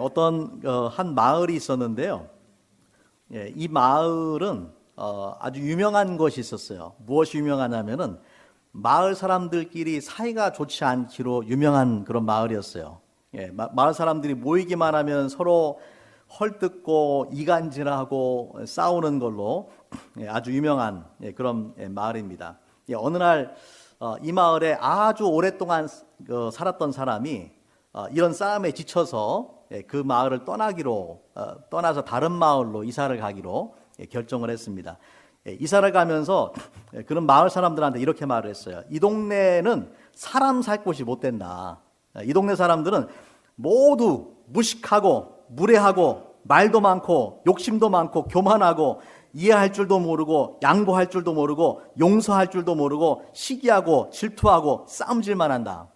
어떤 한 마을이 있었는데요. 이 마을은 아주 유명한 것이 있었어요. 무엇이 유명하냐면은 마을 사람들끼리 사이가 좋지 않기로 유명한 그런 마을이었어요. 마을 사람들이 모이기만 하면 서로 헐뜯고 이간질하고 싸우는 걸로 아주 유명한 그런 마을입니다. 어느 날 이 마을에 아주 오랫동안 살았던 사람이 이런 싸움에 지쳐서 그 마을을 떠나서 다른 마을로 이사를 가기로 결정을 했습니다. 이사를 가면서 그런 마을 사람들한테 이렇게 말을 했어요. 이 동네는 사람 살 곳이 못 된다. 이 동네 사람들은 모두 무식하고 무례하고 말도 많고 욕심도 많고 교만하고 이해할 줄도 모르고 양보할 줄도 모르고 용서할 줄도 모르고 시기하고 질투하고 싸움질만 한다.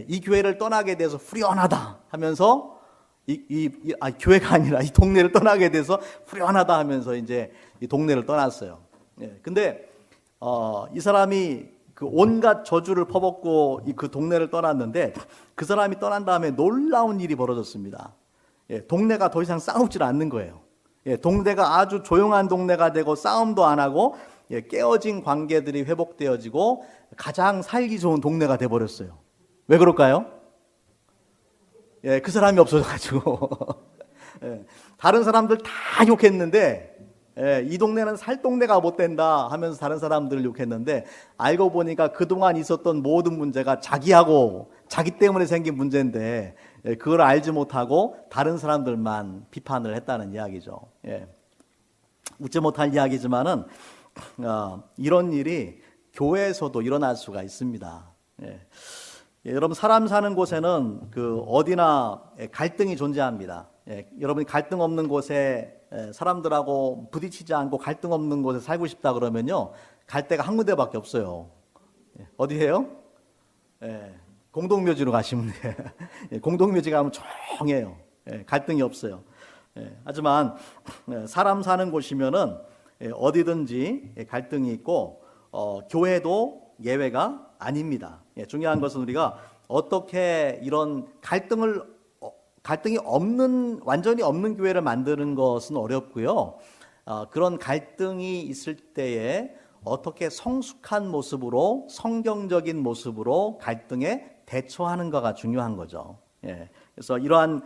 이 교회를 떠나게 돼서 후련하다 하면서 교회가 아니라 이 동네를 떠나게 돼서 후련하다 하면서 이제 이 동네를 떠났어요. 근데 이 사람이 그 온갖 저주를 퍼붓고 그 동네를 떠났는데 그 사람이 떠난 다음에 놀라운 일이 벌어졌습니다. 동네가 더 이상 싸우질 않는 거예요. 동네가 아주 조용한 동네가 되고 싸움도 안 하고 깨어진 관계들이 회복되어지고 가장 살기 좋은 동네가 돼버렸어요. 왜 그럴까요? 그 사람이 없어져가지고 다른 사람들 다 욕했는데 이 동네는 살 동네가 못 된다 하면서 다른 사람들을 욕했는데 알고 보니까 그동안 있었던 모든 문제가 자기 때문에 생긴 문제인데 그걸 알지 못하고 다른 사람들만 비판을 했다는 이야기죠. 웃지 못할 이야기지만은 이런 일이 교회에서도 일어날 수가 있습니다. 여러분, 사람 사는 곳에는 어디나 갈등이 존재합니다. 여러분이 갈등 없는 곳에 사람들하고 부딪히지 않고 갈등 없는 곳에 살고 싶다 그러면요, 갈 데가 한 군데밖에 없어요. 어디예요? 공동묘지로 가시면 돼요. 공동묘지 가면 조용해요. 갈등이 없어요. 하지만 사람 사는 곳이면은 어디든지 갈등이 있고 교회도 예외가 아닙니다. 중요한 것은 우리가 어떻게 이런 갈등이 완전히 없는 교회를 만드는 것은 어렵고요. 그런 갈등이 있을 때에 어떻게 성숙한 모습으로, 성경적인 모습으로 갈등에 대처하는가가 중요한 거죠. 그래서 이러한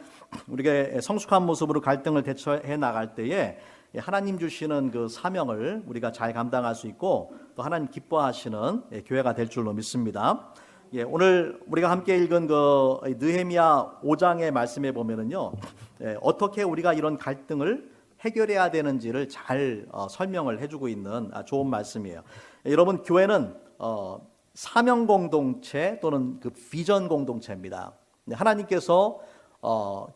우리가 성숙한 모습으로 갈등을 대처해 나갈 때에 하나님 주시는 그 사명을 우리가 잘 감당할 수 있고 또 하나님 기뻐하시는 교회가 될 줄로 믿습니다. 오늘 우리가 함께 읽은 그 느헤미야 5장의 말씀에 보면은요, 어떻게 우리가 이런 갈등을 해결해야 되는지를 잘 설명을 해주고 있는 좋은 말씀이에요. 여러분, 교회는 사명 공동체 또는 그 비전 공동체입니다. 하나님께서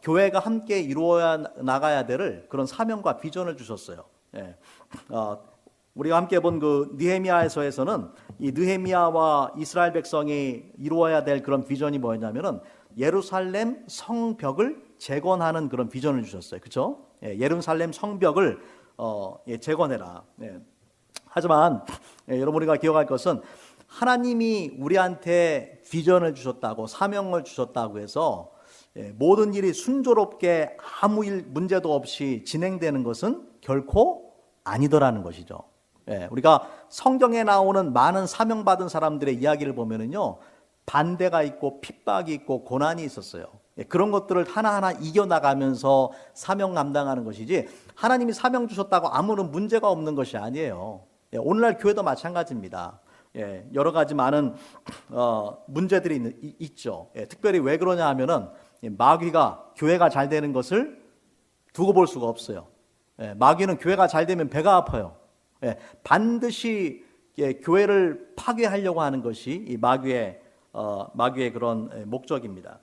교회가 함께 이루어야 나가야 될 그런 사명과 비전을 주셨어요. 우리가 함께 본 그 느헤미야서에서는 이 느헤미야와 이스라엘 백성이 이루어야 될 그런 비전이 뭐였냐면은 예루살렘 성벽을 재건하는 그런 비전을 주셨어요. 그렇죠? 예루살렘 성벽을 재건해라. 하지만 여러분, 우리가 기억할 것은 하나님이 우리한테 비전을 주셨다고, 사명을 주셨다고 해서 모든 일이 순조롭게 아무 문제도 없이 진행되는 것은 결코 아니더라는 것이죠. 우리가 성경에 나오는 많은 사명받은 사람들의 이야기를 보면은요, 반대가 있고 핍박이 있고 고난이 있었어요. 그런 것들을 하나하나 이겨나가면서 사명 감당하는 것이지, 하나님이 사명 주셨다고 아무런 문제가 없는 것이 아니에요. 오늘날 교회도 마찬가지입니다. 여러 가지 많은 문제들이 있죠. 특별히 왜 그러냐 하면은 마귀가 교회가 잘 되는 것을 두고 볼 수가 없어요. 마귀는 교회가 잘 되면 배가 아파요. 반드시 교회를 파괴하려고 하는 것이 이 마귀의 그런 목적입니다.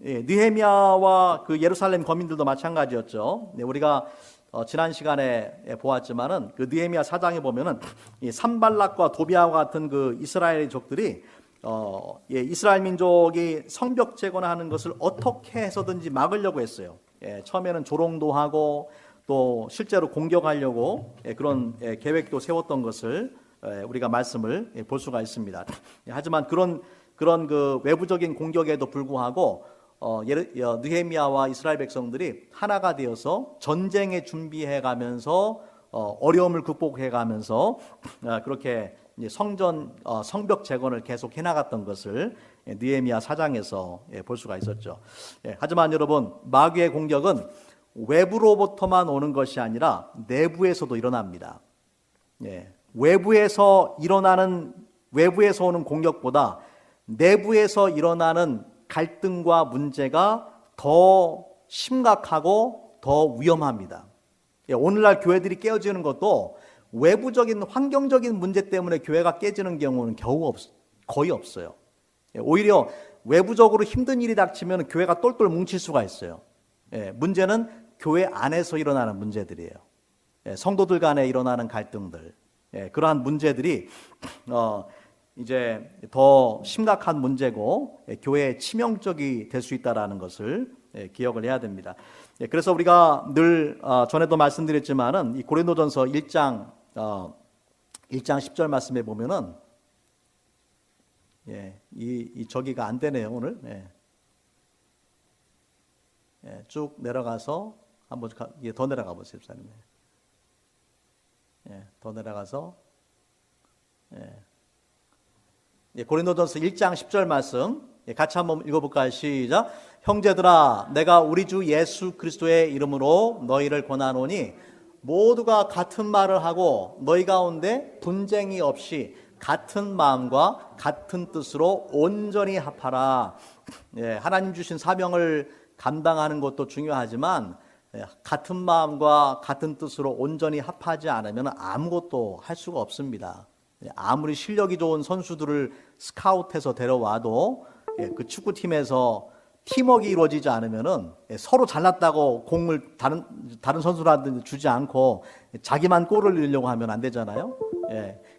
느헤미야와 그 예루살렘 거민들도 마찬가지였죠. 우리가 지난 시간에 보았지만은 그 느헤미야 4장에 보면은 이 산발락과 도비아와 같은 그 이스라엘 족들이 이스라엘 민족이 성벽 재건하는 것을 어떻게 해서든지 막으려고 했어요. 처음에는 조롱도 하고 또 실제로 공격하려고 그런 계획도 세웠던 것을 우리가 말씀을 볼 수가 있습니다. 하지만 그런 그 외부적인 공격에도 불구하고 느헤미야와 이스라엘 백성들이 하나가 되어서 전쟁에 준비해 가면서 어려움을 극복해 가면서 그렇게 이제 성벽 재건을 계속 해나갔던 것을 느헤미야 4장에서 볼 수가 있었죠. 하지만 여러분, 마귀의 공격은 외부로부터만 오는 것이 아니라 내부에서도 일어납니다. 외부에서 오는 공격보다 내부에서 일어나는 갈등과 문제가 더 심각하고 더 위험합니다. 오늘날 교회들이 깨어지는 것도 외부적인 환경적인 문제 때문에 교회가 깨지는 경우는 거의 없어요. 오히려 외부적으로 힘든 일이 닥치면 교회가 똘똘 뭉칠 수가 있어요. 문제는 교회 안에서 일어나는 문제들이에요. 성도들 간에 일어나는 갈등들, 그러한 문제들이 이제 더 심각한 문제고 교회에 치명적이 될 수 있다라는 것을 기억을 해야 됩니다. 그래서 우리가 늘 전에도 말씀드렸지만은 이 고린도전서 1장 10절 말씀에 보면은 이 저기가 안 되네요 오늘. 쭉 내려가서 한번 더 내려가 보세요, 집사님. 더 내려가서 고린도전서 1장 10절 말씀 같이 한번 읽어볼까요? 시작. 형제들아, 내가 우리 주 예수 그리스도의 이름으로 너희를 권하노니 모두가 같은 말을 하고 너희 가운데 분쟁이 없이 같은 마음과 같은 뜻으로 온전히 합하라. 하나님 주신 사명을 감당하는 것도 중요하지만 같은 마음과 같은 뜻으로 온전히 합하지 않으면 아무것도 할 수가 없습니다. 아무리 실력이 좋은 선수들을 스카웃해서 데려와도 그 축구팀에서 팀워크가 이루어지지 않으면은 서로 잘났다고 공을 다른 선수한테 주지 않고 자기만 골을 넣으려고 하면 안 되잖아요.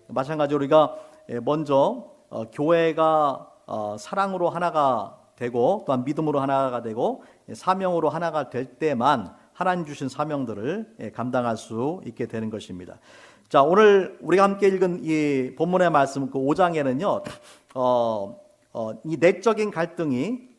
마찬가지로 우리가 먼저 교회가 사랑으로 하나가 되고 또한 믿음으로 하나가 되고 사명으로 하나가 될 때만 하나님 주신 사명들을 감당할 수 있게 되는 것입니다. 자, 오늘 우리가 함께 읽은 이 본문의 말씀 그 5장에는요, 이 내적인 갈등이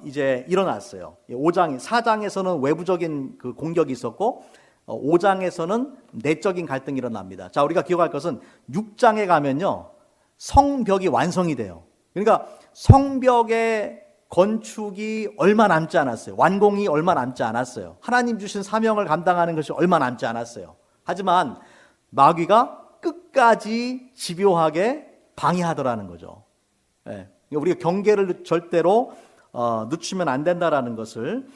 이제 일어났어요. 4장에서는 외부적인 그 공격이 있었고 5장에서는 내적인 갈등이 일어납니다. 자, 우리가 기억할 것은 6장에 가면요, 성벽이 완성이 돼요. 그러니까 성벽의 건축이 얼마 남지 않았어요. 완공이 얼마 남지 않았어요. 하나님 주신 사명을 감당하는 것이 얼마 남지 않았어요. 하지만 마귀가 끝까지 집요하게 방해하더라는 거죠. 우리가 경계를 절대로 늦추면 안 된다라는 것을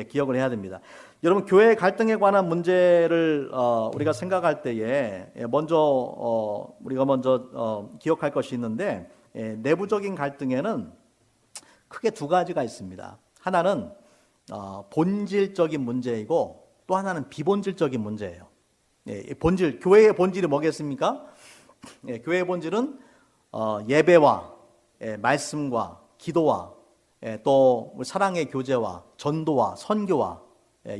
기억을 해야 됩니다. 여러분, 교회 갈등에 관한 문제를 우리가 생각할 때에 우리가 먼저 기억할 것이 있는데, 내부적인 갈등에는 크게 두 가지가 있습니다. 하나는 본질적인 문제이고 또 하나는 비본질적인 문제예요. 교회의 본질이 뭐겠습니까? 교회의 본질은 예배와 말씀과 기도와 또 사랑의 교제와 전도와 선교와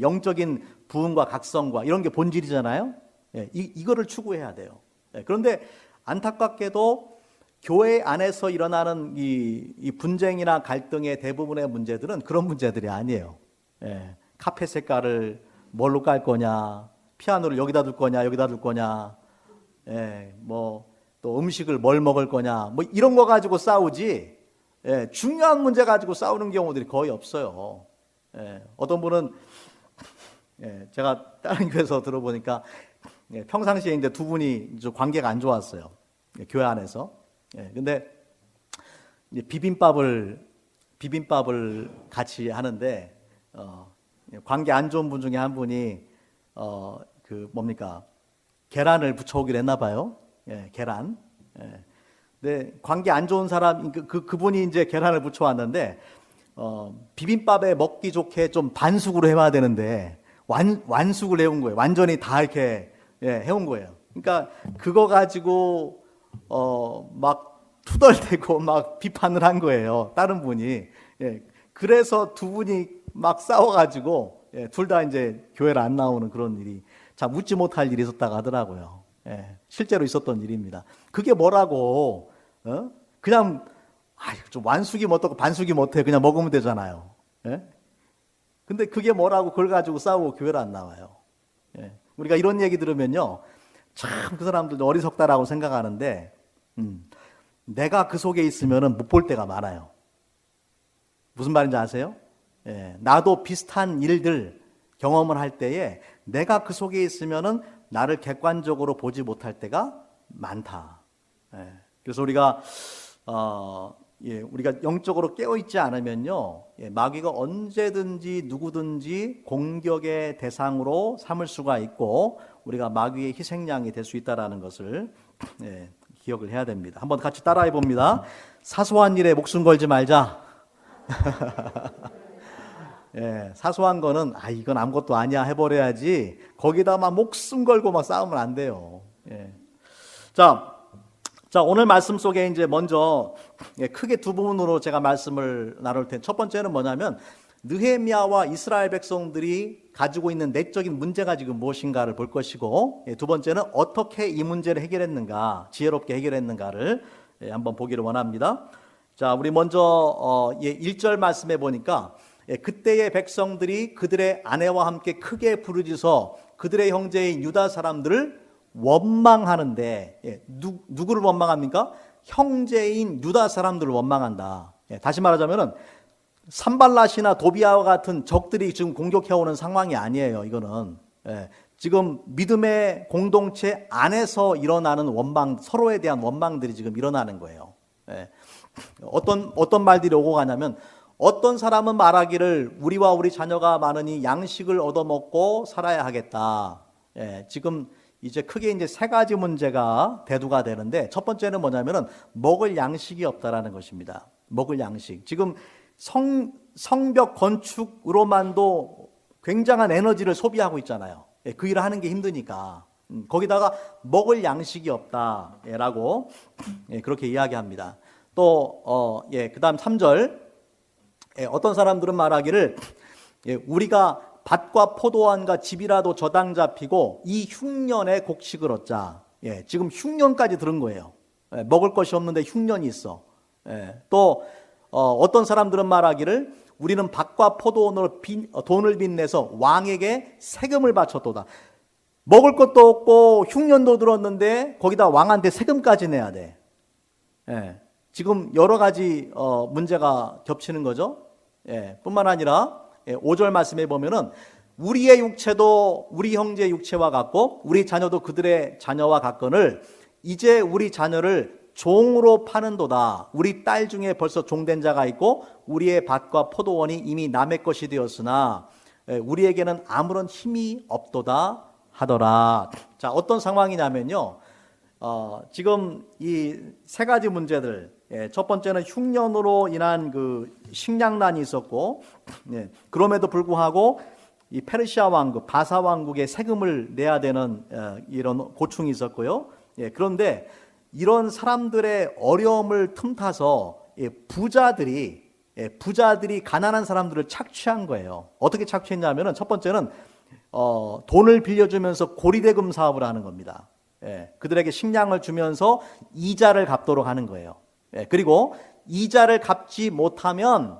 영적인 부흥과 각성과 이런 게 본질이잖아요. 이거를 추구해야 돼요. 그런데 안타깝게도 교회 안에서 일어나는 이 분쟁이나 갈등의 대부분의 문제들은 그런 문제들이 아니에요. 카펫 색깔을 뭘로 깔 거냐, 피아노를 여기다 둘 거냐, 여기다 둘 거냐, 또 음식을 뭘 먹을 거냐, 이런 거 가지고 싸우지, 중요한 문제 가지고 싸우는 경우들이 거의 없어요. 어떤 분은, 제가 다른 교회에서 들어보니까, 평상시에 이제 두 분이 좀 관계가 안 좋았어요. 교회 안에서. 근데 이제 비빔밥을 같이 하는데, 관계 안 좋은 분 중에 한 분이, 계란을 부쳐오기로 했나 봐요. 계란. 근데 관계 안 좋은 사람, 그분이 이제 계란을 부쳐왔는데, 비빔밥에 먹기 좋게 좀 반숙으로 해와야 되는데, 완숙을 해온 거예요. 완전히 다 이렇게, 해온 거예요. 그러니까 그거 가지고, 막 투덜대고 막 비판을 한 거예요. 다른 분이. 그래서 두 분이 막 싸워가지고, 둘 다 이제 교회를 안 나오는 그런 일이 참 웃지 못할 일이 있었다고 하더라고요. 실제로 있었던 일입니다. 그게 뭐라고, 그냥 좀 완숙이면 어떻고 반숙이면 어때? 그냥 먹으면 되잖아요. 예? 근데 그게 뭐라고 그걸 가지고 싸우고 교회를 안 나와요. 예. 우리가 이런 얘기 들으면요, 참 그 사람들도 어리석다라고 생각하는데, 내가 그 속에 있으면은 못 볼 때가 많아요. 무슨 말인지 아세요? 예. 나도 비슷한 일들 경험을 할 때에 내가 그 속에 있으면은 나를 객관적으로 보지 못할 때가 많다. 예. 그래서 우리가 우리가 영적으로 깨어있지 않으면요, 마귀가 언제든지 누구든지 공격의 대상으로 삼을 수가 있고 우리가 마귀의 희생양이 될 수 있다는 것을 기억을 해야 됩니다. 한번 같이 따라해 봅니다. 사소한 일에 목숨 걸지 말자. 사소한 거는 이건 아무것도 아니야 해버려야지 거기다 막 목숨 걸고 막 싸우면 안 돼요. 자, 오늘 말씀 속에 이제 먼저 크게 두 부분으로 제가 말씀을 나눌 텐데, 첫 번째는 뭐냐면 느헤미야와 이스라엘 백성들이 가지고 있는 내적인 문제가 지금 무엇인가를 볼 것이고, 두 번째는 어떻게 이 문제를 해결했는가, 지혜롭게 해결했는가를 한번 보기를 원합니다. 자, 우리 먼저 1절 말씀해 보니까 그때의 백성들이 그들의 아내와 함께 크게 부르짖어 그들의 형제인 유다 사람들을 원망하는데, 누구를 원망합니까? 형제인 유다 사람들을 원망한다. 다시 말하자면은 산발랏이나 도비아와 같은 적들이 지금 공격해오는 상황이 아니에요. 이거는 지금 믿음의 공동체 안에서 일어나는 원망, 서로에 대한 원망들이 지금 일어나는 거예요. 어떤 말들이 오고 가냐면, 어떤 사람은 말하기를 우리와 우리 자녀가 많으니 양식을 얻어먹고 살아야 하겠다. 지금 이제 크게 이제 세 가지 문제가 대두가 되는데, 첫 번째는 뭐냐면은 먹을 양식이 없다라는 것입니다. 먹을 양식. 지금 성벽 건축으로만도 굉장한 에너지를 소비하고 있잖아요. 그 일을 하는 게 힘드니까. 거기다가 먹을 양식이 없다라고 그렇게 이야기합니다. 또 그다음 3절, 어떤 사람들은 말하기를 우리가 밭과 포도원과 집이라도 저당 잡히고 이 흉년에 곡식을 얻자. 지금 흉년까지 들은 거예요. 먹을 것이 없는데 흉년이 있어. 또 어떤 사람들은 말하기를 우리는 밭과 포도원으로 돈을 빚내서 왕에게 세금을 바쳤도다. 먹을 것도 없고 흉년도 들었는데 거기다 왕한테 세금까지 내야 돼. 지금 여러 가지 문제가 겹치는 거죠. 뿐만 아니라 5절 말씀에 보면은 우리의 육체도 우리 형제의 육체와 같고 우리 자녀도 그들의 자녀와 같거늘 이제 우리 자녀를 종으로 파는도다. 우리 딸 중에 벌써 종된 자가 있고 우리의 밭과 포도원이 이미 남의 것이 되었으나 우리에게는 아무런 힘이 없도다 하더라. 자, 어떤 상황이냐면요, 지금 이 세 가지 문제들, 첫 번째는 흉년으로 인한 그 식량난이 있었고, 그럼에도 불구하고 이 페르시아 왕국, 바사 왕국에 세금을 내야 되는 이런 고충이 있었고요. 그런데 이런 사람들의 어려움을 틈타서 부자들이 가난한 사람들을 착취한 거예요. 어떻게 착취했냐면은 첫 번째는 돈을 빌려주면서 고리대금 사업을 하는 겁니다. 그들에게 식량을 주면서 이자를 갚도록 하는 거예요. 그리고 이자를 갚지 못하면은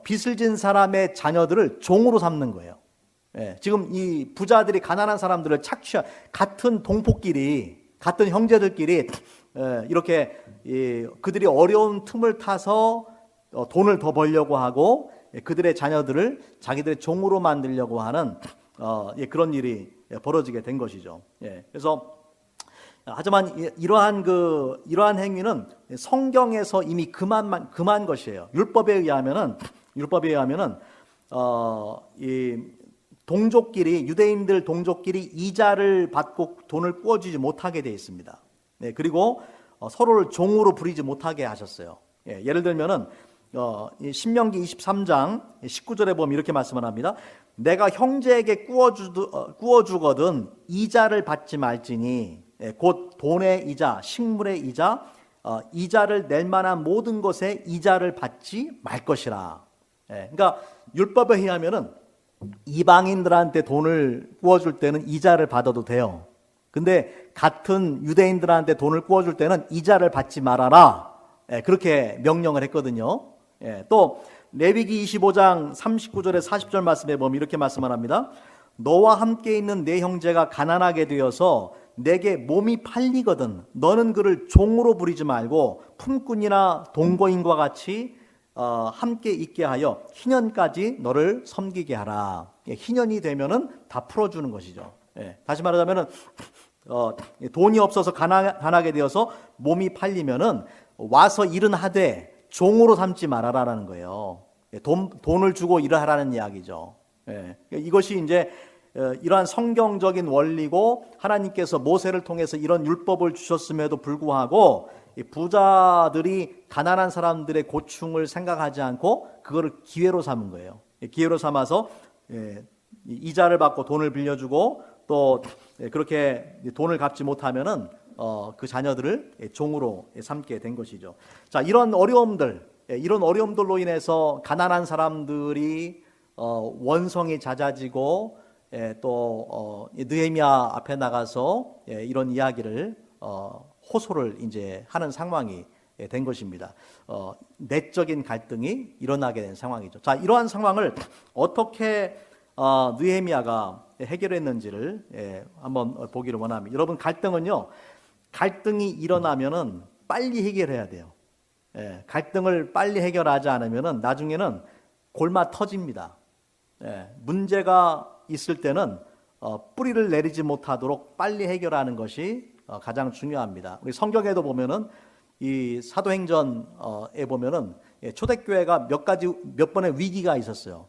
빚을 진 사람의 자녀들을 종으로 삼는 거예요. 지금 이 부자들이 가난한 사람들을 착취한, 같은 동포끼리, 같은 형제들끼리 이렇게 그들이 어려운 틈을 타서 돈을 더 벌려고 하고 그들의 자녀들을 자기들의 종으로 만들려고 하는 그런 일이 벌어지게 된 것이죠. 그래서 하지만 이러한 행위는 성경에서 이미 금한 것이에요. 율법에 의하면은 이 동족끼리, 유대인들 동족끼리 이자를 받고 돈을 꾸어주지 못하게 되어 있습니다. 그리고 서로를 종으로 부리지 못하게 하셨어요. 예를 들면은 신명기 23장 19절에 보면 이렇게 말씀을 합니다. 내가 형제에게 꾸어주거든 이자를 받지 말지니, 곧 돈의 이자, 식물의 이자, 이자를 낼 만한 모든 것에 이자를 받지 말 것이라. 그러니까 율법에 의하면은 이방인들한테 돈을 꾸어줄 때는 이자를 받아도 돼요. 근데 같은 유대인들한테 돈을 꾸어줄 때는 이자를 받지 말아라. 그렇게 명령을 했거든요. 또 레위기 25장 39절에 40절 말씀에 보면 이렇게 말씀을 합니다. 너와 함께 있는 내 형제가 가난하게 되어서 내게 몸이 팔리거든 너는 그를 종으로 부리지 말고 품꾼이나 동거인과 같이 함께 있게 하여 희년까지 너를 섬기게 하라. 희년이 되면은 다 풀어주는 것이죠. 다시 말하자면은 돈이 없어서 가난하게 되어서 몸이 팔리면은 와서 일은 하되 종으로 삼지 말아라라는 거예요. 돈을 주고 일을 하라는 이야기죠. 이것이 이제 이러한 성경적인 원리고 하나님께서 모세를 통해서 이런 율법을 주셨음에도 불구하고 부자들이 가난한 사람들의 고충을 생각하지 않고 그거를 기회로 삼은 거예요. 기회로 삼아서 이자를 받고 돈을 빌려주고 또 그렇게 돈을 갚지 못하면은 그 자녀들을 종으로 삼게 된 것이죠. 자, 이런 어려움들로 인해서 가난한 사람들이 원성이 잦아지고 또 느헤미야 앞에 나가서 이런 이야기를 호소를 이제 하는 상황이 된 것입니다. 내적인 갈등이 일어나게 된 상황이죠. 자, 이러한 상황을 어떻게 느헤미야가 해결했는지를 한번 보기를 원합니다. 여러분, 갈등이 일어나면은 빨리 해결해야 돼요. 갈등을 빨리 해결하지 않으면은 나중에는 골마 터집니다. 문제가 있을 때는 뿌리를 내리지 못하도록 빨리 해결하는 것이 가장 중요합니다. 우리 성경에도 보면은 이 사도행전에 보면은 초대교회가 몇 번의 위기가 있었어요.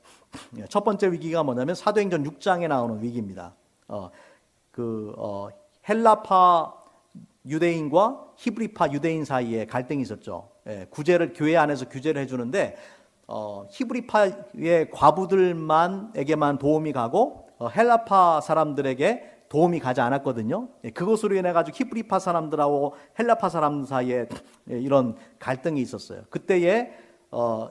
첫 번째 위기가 뭐냐면 사도행전 6장에 나오는 위기입니다. 헬라파 유대인과 히브리파 유대인 사이에 갈등이 있었죠. 교회 안에서 규제를 해주는데 히브리파의 과부들에게만 도움이 가고 헬라파 사람들에게 도움이 가지 않았거든요. 그것으로 인해 가지고 히브리파 사람들하고 헬라파 사람들 사이에 이런 갈등이 있었어요. 그때에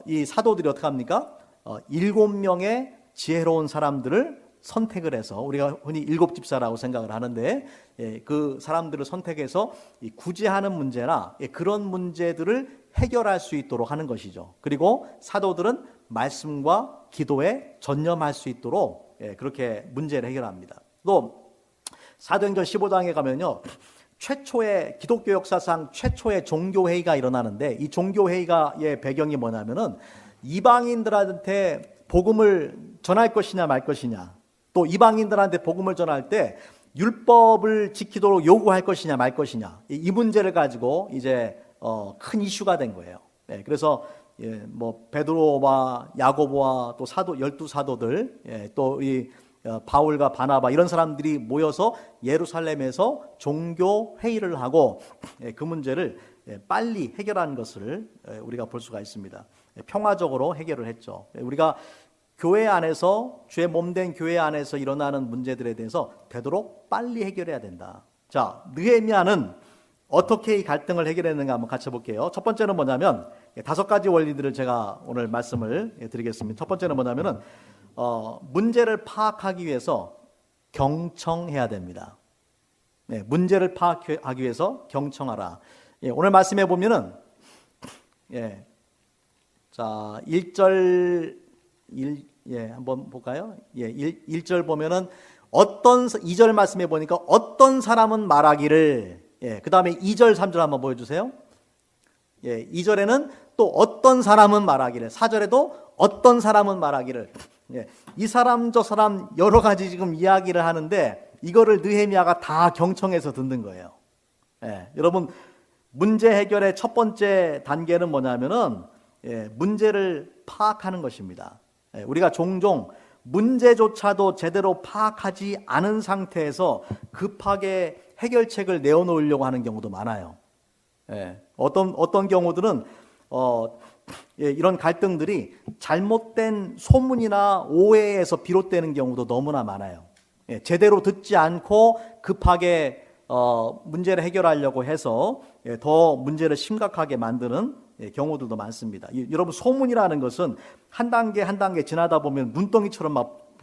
이 사도들이 어떻게 합니까? 7명의 지혜로운 사람들을 선택을 해서 우리가 흔히 7집사라고 생각을 하는데 그 사람들을 선택해서 이 구제하는 문제나 그런 문제들을 해결할 수 있도록 하는 것이죠. 그리고 사도들은 말씀과 기도에 전념할 수 있도록 그렇게 문제를 해결합니다. 또 사도행전 15장에 가면요, 기독교 역사상 최초의 종교회의가 일어나는데 이 종교회의의 배경이 뭐냐면은 이방인들한테 복음을 전할 것이냐 말 것이냐, 또 이방인들한테 복음을 전할 때 율법을 지키도록 요구할 것이냐 말 것이냐, 이 문제를 가지고 이제 큰 이슈가 된 거예요. 그래서 베드로와 야고보와 또 12사도들, 또 이 바울과 바나바 이런 사람들이 모여서 예루살렘에서 종교 회의를 하고 그 문제를 빨리 해결한 것을 우리가 볼 수가 있습니다. 평화적으로 해결을 했죠. 우리가 교회 안에서, 주의 몸된 교회 안에서 일어나는 문제들에 대해서 되도록 빨리 해결해야 된다. 자, 느헤미야는 어떻게 이 갈등을 해결했는가 한번 같이 볼게요. 첫 번째는 뭐냐면 5가지 원리들을 제가 오늘 말씀을 드리겠습니다. 첫 번째는 뭐냐면은 문제를 파악하기 위해서 경청해야 됩니다. 문제를 파악하기 위해서 경청하라. 오늘 말씀해 보면은 자, 1절 한번 볼까요? 1절 보면은 2절 말씀해 보니까 어떤 사람은 말하기를, 그 다음에 2절, 3절 한번 보여주세요. 2절에는 또 어떤 사람은 말하기를, 4절에도 어떤 사람은 말하기를, 이 사람 저 사람 여러 가지 지금 이야기를 하는데 이거를 느헤미야가 다 경청해서 듣는 거예요. 여러분, 문제 해결의 첫 번째 단계는 뭐냐면은 문제를 파악하는 것입니다. 우리가 종종 문제조차도 제대로 파악하지 않은 상태에서 급하게 해결책을 내어놓으려고 하는 경우도 많아요. 어떤 경우들은 이런 갈등들이 잘못된 소문이나 오해에서 비롯되는 경우도 너무나 많아요. 제대로 듣지 않고 급하게 문제를 해결하려고 해서 더 문제를 심각하게 만드는 경우들도 많습니다. 여러분, 소문이라는 것은 한 단계 한 단계 지나다 보면 눈덩이처럼 막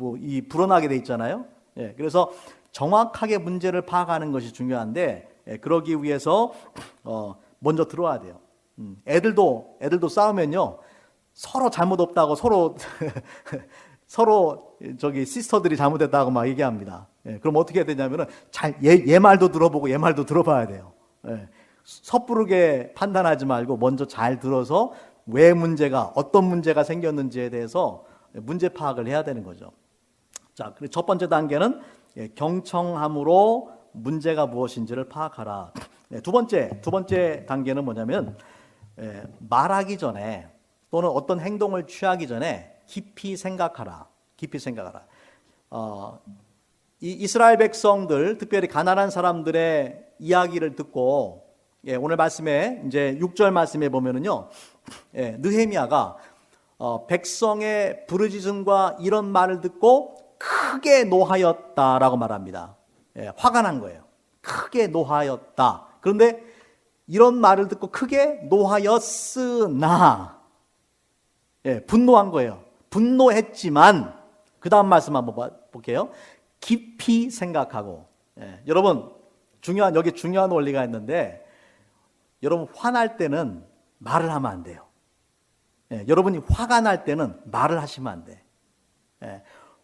불어나게 돼 있잖아요. 그래서 정확하게 문제를 파악하는 것이 중요한데 그러기 위해서 먼저 들어야 돼요. 애들도 싸우면요, 서로 잘못 없다고 서로 저기 시스터들이 잘못했다고 막 얘기합니다. 그럼 어떻게 해야 되냐면은 얘 말도 들어보고 얘 말도 들어봐야 돼요. 섣부르게 판단하지 말고 먼저 잘 들어서 왜 어떤 문제가 생겼는지에 대해서 문제 파악을 해야 되는 거죠. 자, 그리고 첫 번째 단계는 경청함으로 문제가 무엇인지를 파악하라. 두 번째 단계는 뭐냐면 말하기 전에 또는 어떤 행동을 취하기 전에 깊이 생각하라. 이 이스라엘 백성들, 특별히 가나안 사람들의 이야기를 듣고 오늘 말씀에 이제 6절 말씀에 보면은요, 느헤미야가 백성의 부르짖음과 이런 말을 듣고 크게 노하였다라고 말합니다. 화가 난 거예요. 크게 노하였다. 그런데 이런 말을 듣고 크게 노하였으나 분노한 거예요. 분노했지만 그 다음 말씀 한번 볼게요. 깊이 생각하고. 여러분 여기 중요한 원리가 있는데, 여러분 화날 때는 말을 하면 안 돼요. 여러분이 화가 날 때는 말을 하시면 안 돼.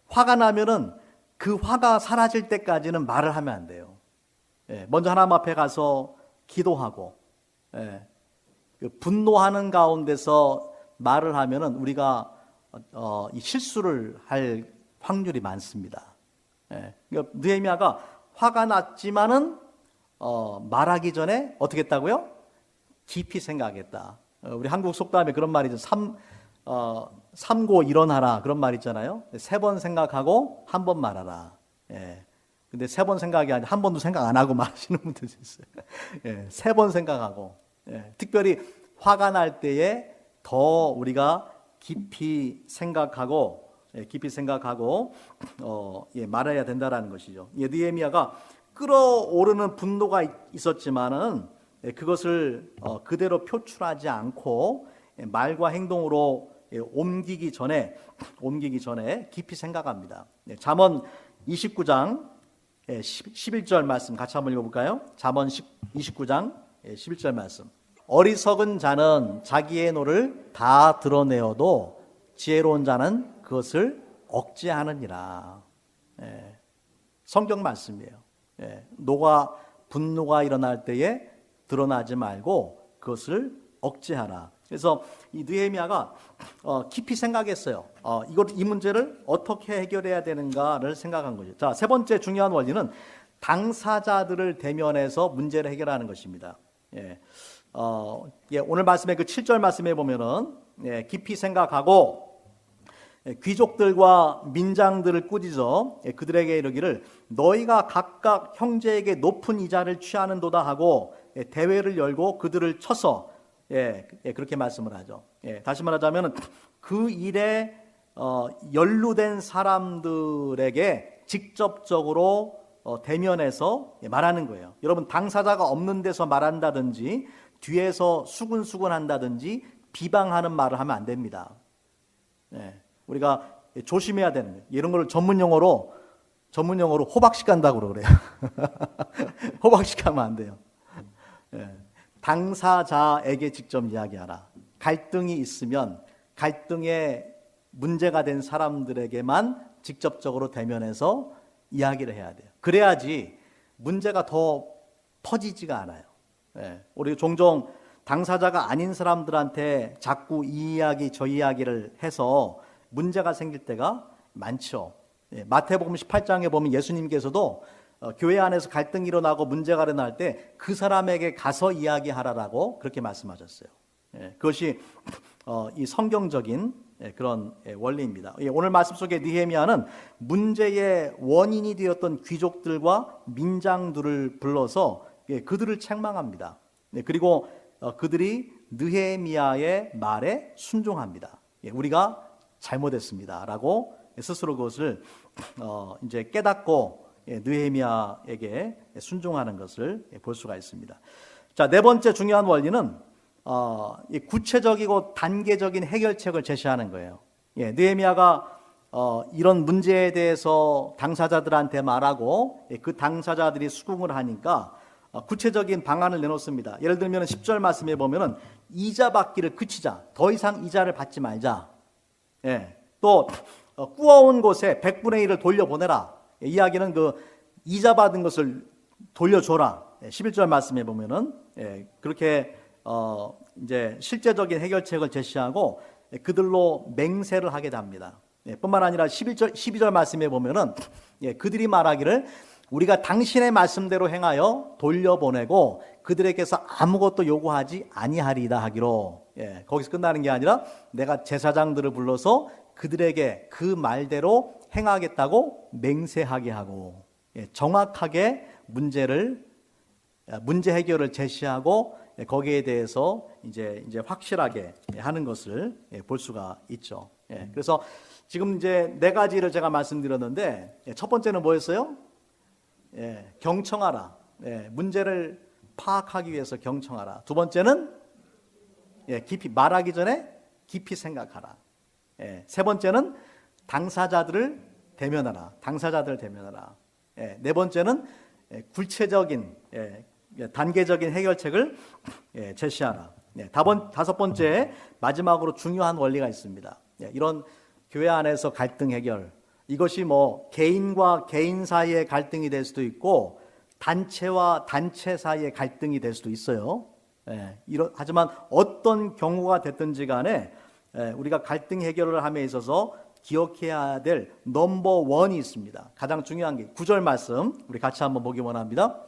화가 나면은 그 화가 사라질 때까지는 말을 하면 안 돼요. 먼저 하나님 앞에 가서 기도하고, 그 분노하는 가운데서 말을 하면은 우리가 이 실수를 할 확률이 많습니다. 그러니까 느헤미야가 화가 났지만은 말하기 전에 어떻게 했다고요? 깊이 생각했다. 우리 한국 속담에 그런 말이죠. 삼고 일어나라, 그런 말 있잖아요. 3번 생각하고 한 번 말하라. 근데 3번 생각이 아니라 한 번도 생각 안 하고 말하시는 분들도 있어요. 3번 생각하고. 특별히 화가 날 때에 더 우리가 깊이 생각하고 말해야 된다라는 것이죠. 느헤미야가 끓어오르는 분노가 있었지만은 그것을 그대로 표출하지 않고 말과 행동으로 옮기기 전에 깊이 생각합니다. 잠언 29장 11절 말씀 같이 한번 읽어볼까요? 잠언 29장 11절 말씀. 어리석은 자는 자기의 노를 다 드러내어도 지혜로운 자는 그것을 억제하느니라. 성경 말씀이에요. 분노가 일어날 때에 드러나지 말고 그것을 억제하라. 그래서 이 느헤미야가 깊이 생각했어요. 이 문제를 어떻게 해결해야 되는가를 생각한 거죠. 자, 세 번째 중요한 원리는 당사자들을 대면해서 문제를 해결하는 것입니다. 오늘 말씀의 그 7절 말씀에 보면은 깊이 생각하고 귀족들과 민장들을 꾸짖어 그들에게 이르기를 너희가 각각 형제에게 높은 이자를 취하는도다 하고 대회를 열고 그들을 쳐서 그렇게 말씀을 하죠. 다시 말하자면 그 일에 연루된 사람들에게 직접적으로 대면해서 말하는 거예요. 여러분, 당사자가 없는 데서 말한다든지 뒤에서 수근수근 한다든지 비방하는 말을 하면 안 됩니다. 우리가 조심해야 되는 거예요. 이런 걸 전문용어로 호박식 간다고 그래요. 호박식 하면 안 돼요. 당사자에게 직접 이야기하라. 갈등이 있으면 갈등에 문제가 된 사람들에게만 직접적으로 대면해서 이야기를 해야 돼요. 그래야지 문제가 더 퍼지지가 않아요. 우리 종종 당사자가 아닌 사람들한테 자꾸 이 이야기 저 이야기를 해서 문제가 생길 때가 많죠. 마태복음 18장에 보면 예수님께서도 교회 안에서 갈등이 일어나고 문제가 일어날 때 그 사람에게 가서 이야기하라라고 그렇게 말씀하셨어요. 그것이 이 성경적인 그런 원리입니다. 오늘 말씀 속에 느헤미야는 문제의 원인이 되었던 귀족들과 민장들을 불러서 그들을 책망합니다. 그리고 그들이 느헤미야의 말에 순종합니다. 우리가 잘못했습니다라고 스스로 그것을 이제 깨닫고 느헤미야에게 순종하는 것을 볼 수가 있습니다. 자, 네 번째 중요한 원리는 구체적이고 단계적인 해결책을 제시하는 거예요. 느헤미야가 이런 문제에 대해서 당사자들한테 말하고 그 당사자들이 수긍을 하니까 구체적인 방안을 내놓습니다. 예를 들면 10절 말씀에 보면은 이자 받기를 그치자. 더 이상 이자를 받지 말자. 예. 또 꾸어온 곳에 100분의 1을 돌려보내라. 이야기는 그 이자 받은 것을 돌려줘라. 11절 말씀에 보면은 그렇게 이제 실제적인 해결책을 제시하고 그들로 맹세를 하게 됩니다. 뿐만 아니라 12절 말씀에 보면은 그들이 말하기를 우리가 당신의 말씀대로 행하여 돌려보내고 그들에게서 아무것도 요구하지 아니하리이다 하기로. 거기서 끝나는 게 아니라 내가 제사장들을 불러서 그들에게 그 말대로 행하겠다고 맹세하게 하고 정확하게 문제 해결을 제시하고 거기에 대해서 이제 확실하게 하는 것을 볼 수가 있죠. 그래서 지금 이제 네 가지를 제가 말씀드렸는데 첫 번째는 뭐였어요? 경청하라. 문제를 파악하기 위해서 경청하라. 두 번째는 깊이 말하기 전에 깊이 생각하라. 세 번째는 당사자들을 대면하라. 네 번째는 구체적인 단계적인 해결책을 제시하라. 다섯 번째 마지막으로 중요한 원리가 있습니다. 이런 교회 안에서 갈등 해결, 이것이 뭐 개인과 개인 사이의 갈등이 될 수도 있고 단체와 단체 사이의 갈등이 될 수도 있어요. 하지만 어떤 경우가 됐든지 간에 우리가 갈등 해결을 함에 있어서 기억해야 될 넘버 원이 있습니다. 가장 중요한 게 9절 말씀 우리 같이 한번 보기 원합니다.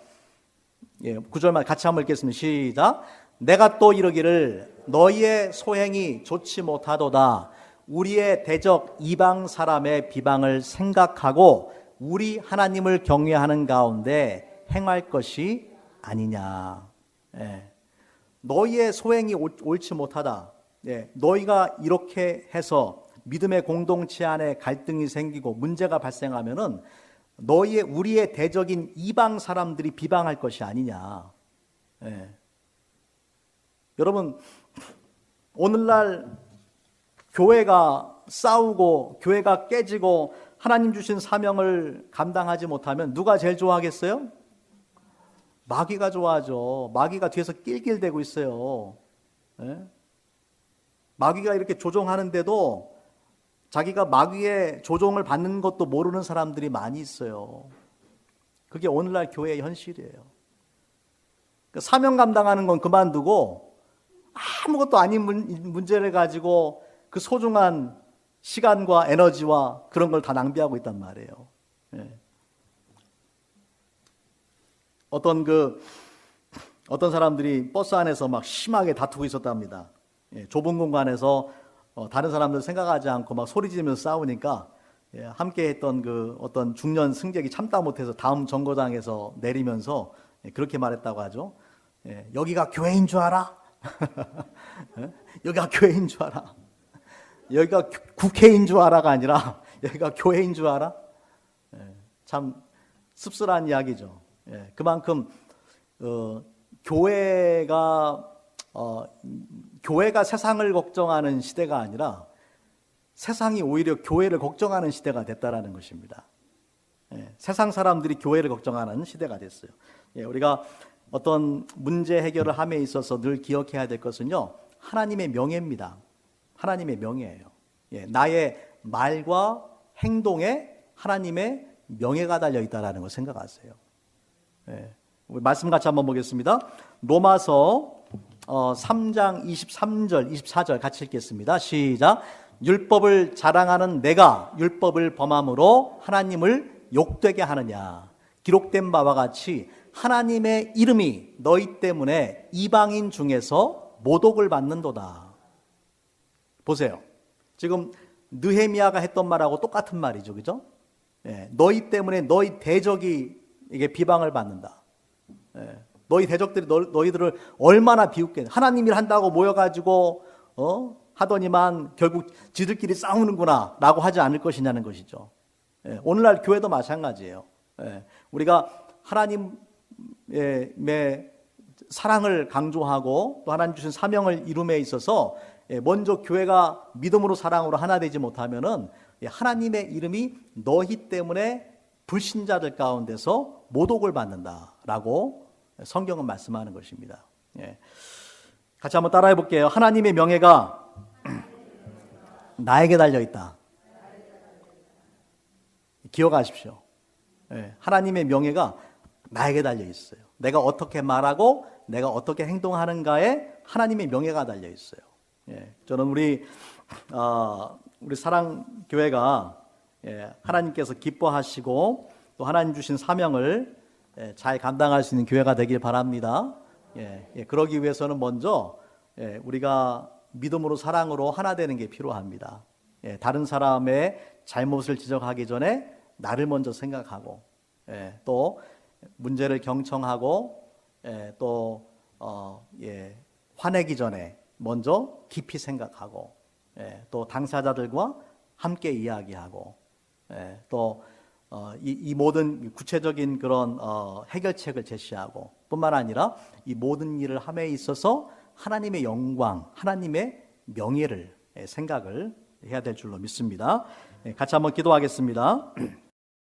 9절만 같이 한번 읽겠습니다. 시작. 내가 또 이르기를 너희의 소행이 좋지 못하도다. 우리의 대적 이방 사람의 비방을 생각하고 우리 하나님을 경외하는 가운데 행할 것이 아니냐. 너희의 소행이 옳지 못하다. 너희가 이렇게 해서 믿음의 공동체 안에 갈등이 생기고 문제가 발생하면은 우리의 대적인 이방 사람들이 비방할 것이 아니냐. 여러분, 오늘날 교회가 싸우고 교회가 깨지고 하나님 주신 사명을 감당하지 못하면 누가 제일 좋아하겠어요? 마귀가 좋아하죠. 마귀가 뒤에서 낄낄대고 있어요. 마귀가 이렇게 조종하는데도 자기가 마귀의 조종을 받는 것도 모르는 사람들이 많이 있어요. 그게 오늘날 교회의 현실이에요. 사명 감당하는 건 그만두고 아무것도 아닌 문제를 가지고 그 소중한 시간과 에너지와 그런 걸 다 낭비하고 있단 말이에요. 어떤 사람들이 버스 안에서 막 심하게 다투고 있었답니다. 좁은 공간에서 다른 사람들 생각하지 않고 막 소리 지르면서 싸우니까 함께 했던 그 어떤 중년 승객이 참다 못해서 다음 정거장에서 내리면서 그렇게 말했다고 하죠. 여기가 교회인 줄 알아? 여기가 교회인 줄 알아? 여기가 국회인 줄 알아가 아니라 여기가 교회인 줄 알아? 참 씁쓸한 이야기죠. 그만큼 교회가 세상을 걱정하는 시대가 아니라 세상이 오히려 교회를 걱정하는 시대가 됐다라는 것입니다. 세상 사람들이 교회를 걱정하는 시대가 됐어요. 우리가 어떤 문제 해결을 함에 있어서 늘 기억해야 될 것은요, 하나님의 명예입니다. 하나님의 명예예요. 나의 말과 행동에 하나님의 명예가 달려 있다라는 걸 생각하세요. 우리 말씀 같이 한번 보겠습니다. 로마서 3장 23절, 24절 같이 읽겠습니다. 시작. 율법을 자랑하는 내가 율법을 범함으로 하나님을 욕되게 하느냐. 기록된 바와 같이 하나님의 이름이 너희 때문에 이방인 중에서 모독을 받는도다. 보세요. 지금 느헤미야가 했던 말하고 똑같은 말이죠. 그죠? 너희 때문에 너희 대적이 이게 비방을 받는다. 너희 대적들이 너희들을 얼마나 비웃겠냐. 하나님 일 한다고 모여가지고 하더니만 결국 지들끼리 싸우는구나 라고 하지 않을 것이냐는 것이죠. 오늘날 교회도 마찬가지예요. 우리가 하나님의 사랑을 강조하고 또 하나님 주신 사명을 이룸에 있어서 먼저 교회가 믿음으로 사랑으로 하나 되지 못하면은 하나님의 이름이 너희 때문에 불신자들 가운데서 모독을 받는다라고 성경은 말씀하는 것입니다. 예. 같이 한번 따라해 볼게요. 하나님의 명예가 나에게 달려 있다. 기억하십시오. 예. 하나님의 명예가 나에게 달려 있어요. 내가 어떻게 말하고 내가 어떻게 행동하는가에 하나님의 명예가 달려 있어요. 예. 저는 우리 사랑교회가 하나님께서 기뻐하시고 또 하나님 주신 사명을 잘 감당할 수 있는 교회가 되길 바랍니다. 그러기 위해서는 먼저 우리가 믿음으로 사랑으로 하나 되는 게 필요합니다. 다른 사람의 잘못을 지적하기 전에 나를 먼저 생각하고 또 문제를 경청하고 또 화내기 전에 먼저 깊이 생각하고 또 당사자들과 함께 이야기하고 또 이 모든 구체적인 그런 해결책을 제시하고 뿐만 아니라 이 모든 일을 함에 있어서 하나님의 영광, 하나님의 명예를 생각을 해야 될 줄로 믿습니다. 같이 한번 기도하겠습니다.